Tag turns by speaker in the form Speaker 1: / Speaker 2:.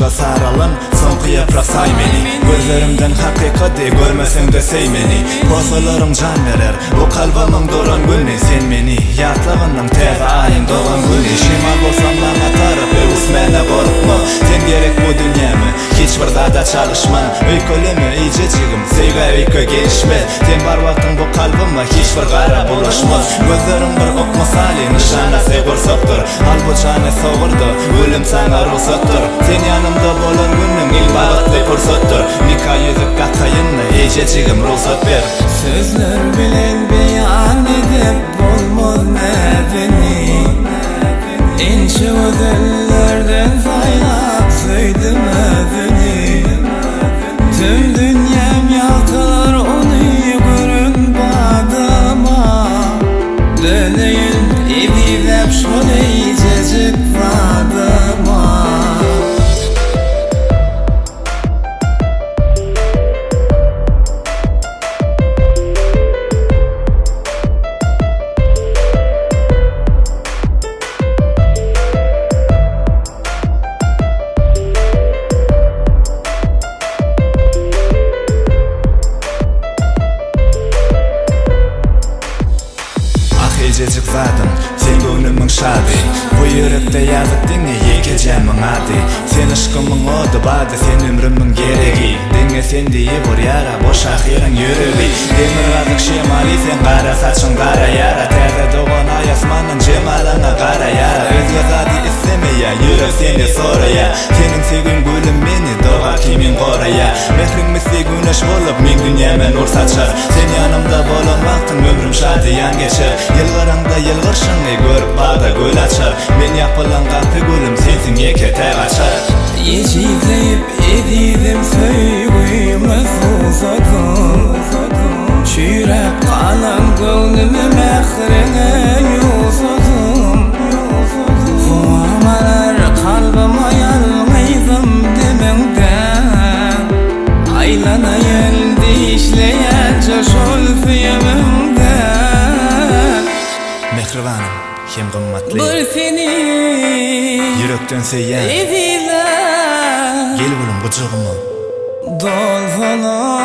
Speaker 1: başımga saralın soňky ýaprak say meni. Gözlerimden hakykati görmesen de sey meni. Pozalaryň jan berer o kalbymyň doran güni. Sen meni ýatlaganyň täze aýyň dogan güni. Şemal bolsam bana tarap öwüsmäne gorukma. Sen gerek bu dünýäme hiç bir zada çalışman. Öýkeleme iýjejigim seýge öýke gelişme. Sen bar wagtyň bu kalbyma hiç bir gara bulaşma. Gözlerim bir ok misali nişana seýgorsakdyr. Al bu jany sowurdy ölüm sana ruhsatdyr. Sen ýanymda bolan günnüň ilbagatly pursatdyr. Nikah ýüzük gataýynda eýjejigim ruhsat ber.
Speaker 2: Sözler bilen beýan edip bolmaz nädeni. Ençe özellerden saýlap söýdüm özüni. Tüm dünýäm ýaltylar ony görün badyma. Döneýin edilip şol eýjejik badyma.
Speaker 1: Ejejik zadım, sen gönlümün şady. Bu ýürekde ýazypdyň ýekejem ady. Sen aşkymyň ody bady, sen ömrümiň geregi. Diňe sen diýe bir ýara, boş ahyryň ýüregi. Demir gazyk şemali, sen gara saçyň gara ýara. Täze dogan aýasmanyň jemalyna gara ýara. Özge zady islemeýär, ýürek seni soraýar. Seniň sevgin gülüm meni doga kimin goraýar. Mehriň misli güneş bolup men dünýäme nur saçar. Sen ýanymda bolan wagtyň ömrüm şadyan geçer. Yılgaranda yılgırşını görüp bağda göl açar. Men yapılan kapı gülüm sensin yekete açar.
Speaker 2: Ejizleyip edidim söýgüme susadım. Çürep kalan gönlümü mehrine yusadım. Fuamalar kalbıma yalmaydım dememden. Aylana geldi işleýänçe şol süýemimden.
Speaker 1: Mehribanym, hem gymmatly.
Speaker 2: Bir seni
Speaker 1: Yürekden seýýän.
Speaker 2: ediler.
Speaker 1: Gel gülüm gujugyma.
Speaker 2: Dolfalar